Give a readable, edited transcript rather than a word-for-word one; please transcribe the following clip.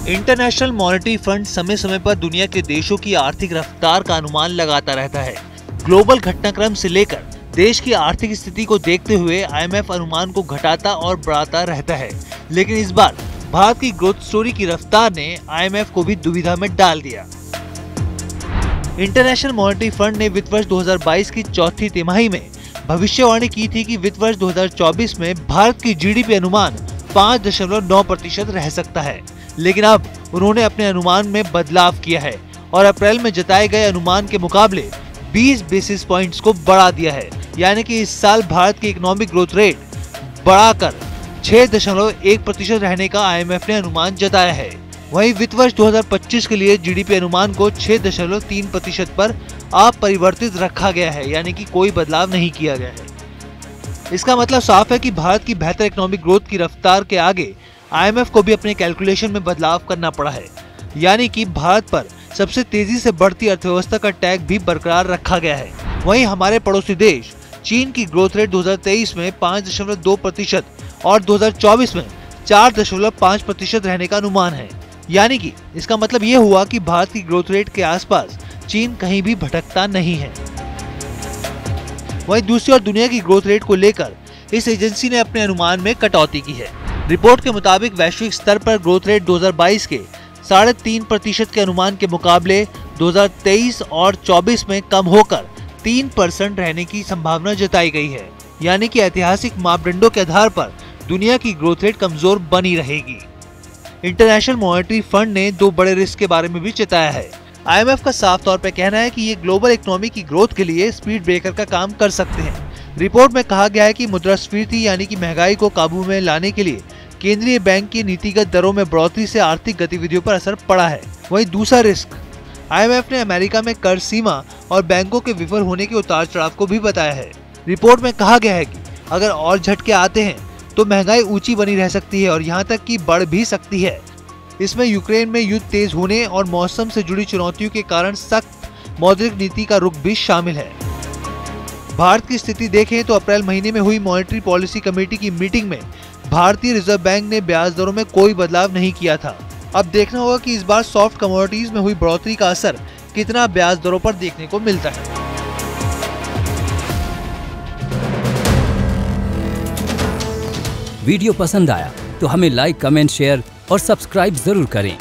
International monetary fund समय समय पर दुनिया के देशों की आर्थिक रफ्तार का अनुमान लगाता रहता है। ग्लोबल घटनाक्रम से लेकर देश की आर्थिक स्थिति को देखते हुए IMF अनुमान को घटाता और बढ़ाता रहता है। लेकिन इस बार भारत की ग्रोथ स्टोरी की रफ्तार ने IMF को भी दुविधा में डाल दिया। इंटरनेशनल मॉनेटरी फंड ने वित्त वर्ष 2022 की चौथी तिमाही में भविष्यवाणी की थी कि वित्त वर्ष 2024 में भारत की GDP अनुमान 5.9% रह सकता है। लेकिन अब उन्होंने अपने अनुमान में बदलाव किया है और अप्रैल में जताए गए अनुमान के मुकाबले 20 बेसिस पॉइंट्स को बढ़ा दिया है। यानी कि इस साल भारत की इकोनॉमिक ग्रोथ रेट बढ़ाकर 6.1% रहने का IMF ने अनुमान जताया है। वहीं वित्त वर्ष 2025 के लिए GDP अनुमान को 6.3% पर अपरिवर्तित रखा गया है, यानी कि कोई बदलाव नहीं किया गया है। इसका मतलब साफ है कि भारत की बेहतर इकोनॉमिक ग्रोथ की रफ्तार के आगे IMF को भी अपने कैलकुलेशन में बदलाव करना पड़ा है, यानी कि भारत पर सबसे तेजी से बढ़ती अर्थव्यवस्था का टैग भी बरकरार रखा गया है। वहीं हमारे पड़ोसी देश चीन की ग्रोथ रेट 2023 में 5.2% और 2024 में 4.5% रहने का अनुमान है। यानी कि इसका मतलब ये हुआ कि भारत की ग्रोथ रेट के आसपास चीन कहीं भी भटकता नहीं है। वहीं दूसरी ओर दुनिया की ग्रोथ रेट को लेकर इस एजेंसी ने अपने अनुमान में कटौती की है। रिपोर्ट के मुताबिक वैश्विक स्तर पर ग्रोथ रेट 2022 के 3.5% के अनुमान के मुकाबले 2023 और 24 में कम होकर 3% रहने की संभावना जताई गई है। यानी कि ऐतिहासिक मापदंडों के आधार पर दुनिया की ग्रोथ रेट कमजोर बनी रहेगी। इंटरनेशनल मॉनेटरी फंड ने दो बड़े रिस्क के बारे में भी चेताया है। IMF का साफ तौर पर कहना है कि ये ग्लोबल इकोनॉमी की ग्रोथ के लिए स्पीड ब्रेकर का काम कर सकते हैं। रिपोर्ट में कहा गया है कि मुद्रास्फीति यानी कि महंगाई को काबू में लाने के लिए केंद्रीय बैंक की नीतिगत दरों में बढ़ोतरी से आर्थिक गतिविधियों पर असर पड़ा है। वहीं दूसरा रिस्क IMF ने अमेरिका में कर सीमा और बैंकों के विफल होने के उतार चढ़ाव को भी बताया है। रिपोर्ट में कहा गया है कि अगर और झटके आते हैं तो महंगाई ऊंची बनी रह सकती है और यहाँ तक कि बढ़ भी सकती है। इसमें यूक्रेन में युद्ध तेज होने और मौसम से जुड़ी चुनौतियों के कारण सख्त मौद्रिक नीति का रुख भी शामिल है। भारत की स्थिति देखें तो अप्रैल महीने में हुई मॉनेटरी पॉलिसी कमेटी की मीटिंग में भारतीय रिजर्व बैंक ने ब्याज दरों में कोई बदलाव नहीं किया था। अब देखना होगा कि इस बार सॉफ्ट कमोडिटीज में हुई बढ़ोतरी का असर कितना ब्याज दरों पर देखने को मिलता है। वीडियो पसंद आया तो हमें लाइक, कमेंट, शेयर और सब्सक्राइब जरूर करें।